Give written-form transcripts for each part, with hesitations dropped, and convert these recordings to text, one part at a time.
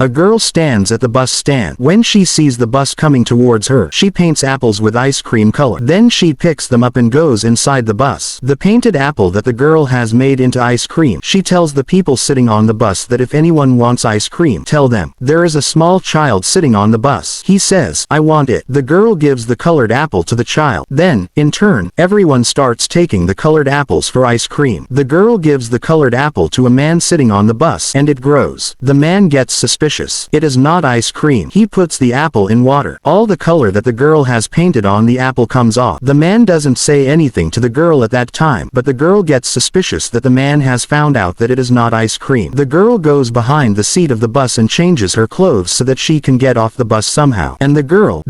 A girl stands at the bus stand. When she sees the bus coming towards her, she paints apples with ice cream color. Then she picks them up and goes inside the bus. The painted apple that the girl has made into ice cream. She tells the people sitting on the bus that if anyone wants ice cream, tell them. There is a small child sitting on the bus. He says, "I want it." The girl gives the colored apple to the child. Then, in turn, everyone starts taking the colored apples for ice cream. The girl gives the colored apple to a man sitting on the bus, and it grows. The man gets suspicious. It is not ice cream. He puts the apple in water. All the color that the girl has painted on the apple comes off. The man doesn't say anything to the girl at that time, but the girl gets suspicious that the man has found out that it is not ice cream. The girl goes behind the seat of the bus and changes her clothes so that she can get off the bus somehow. And the girl,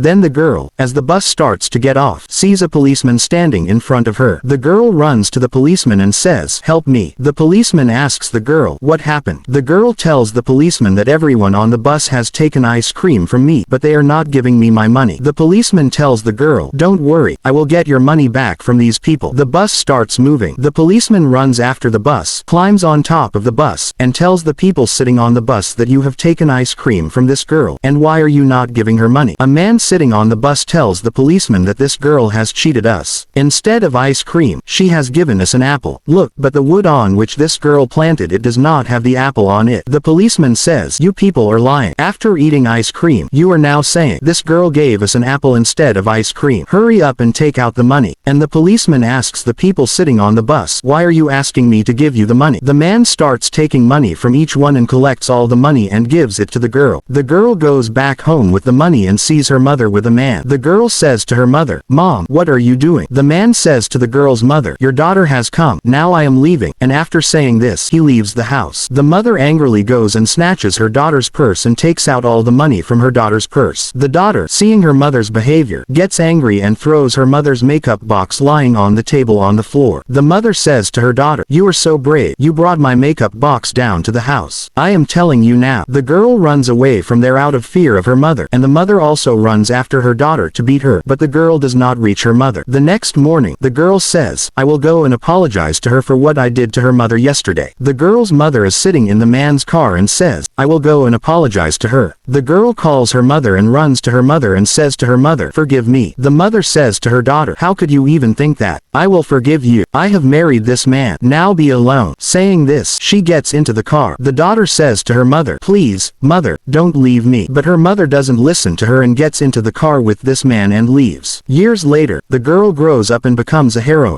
as the bus starts to get off, sees a policeman standing in front of her. The girl runs to the policeman and says, "Help me." The policeman asks the girl, "What happened?" The girl tells the policeman that everyone on the bus has taken ice cream from me, but they are not giving me my money. The policeman tells the girl, "Don't worry, I will get your money back from these people." The bus starts moving. The policeman runs after the bus, climbs on top of the bus, and tells the people sitting on the bus that you have taken ice cream from this girl, and why are you not giving her money? A man sitting on the bus tells the policeman that this girl has cheated us. Instead of ice cream, she has given us an apple. Look, but the wood on which this girl planted it does not have the apple on it. The policeman says, "You people are lying. After eating ice cream, you are now saying, this girl gave us an apple instead of ice cream. Hurry up and take out the money." And the policeman asks the people sitting on the bus, "Why are you asking me to give you the money?" The man starts taking money from each one and collects all the money and gives it to the girl. The girl goes back home with the money and sees her mother with a man. The girl says to her mother, "Mom, what are you doing?" The man says to the girl's mother, "Your daughter has come. Now I am leaving." And after saying this, he leaves the house. The mother angrily goes and snatches her daughter's purse and takes out all the money from her daughter's purse. The daughter, seeing her mother's behavior, gets angry and throws her mother's makeup box lying on the table on the floor. The mother says to her daughter, "You are so brave. You brought my makeup box down to the house. I am telling you now." The girl runs away from there out of fear of her mother, and the mother also runs after her daughter to beat her, but the girl does not reach her mother. The next morning, the girl says, "I will go and apologize to her for what I did to her mother yesterday." The girl's mother is sitting in the man's car and says, "I will go and apologize to her." The girl calls her mother and runs to her mother and says to her mother, "Forgive me." The mother says to her daughter, "How could you even think that? I will forgive you. I have married this man. Now be alone." Saying this, she gets into the car. The daughter says to her mother, "Please, mother, don't leave me." But her mother doesn't listen to her and gets into the car with this man and leaves. Years later, the girl grows up and becomes a heroine.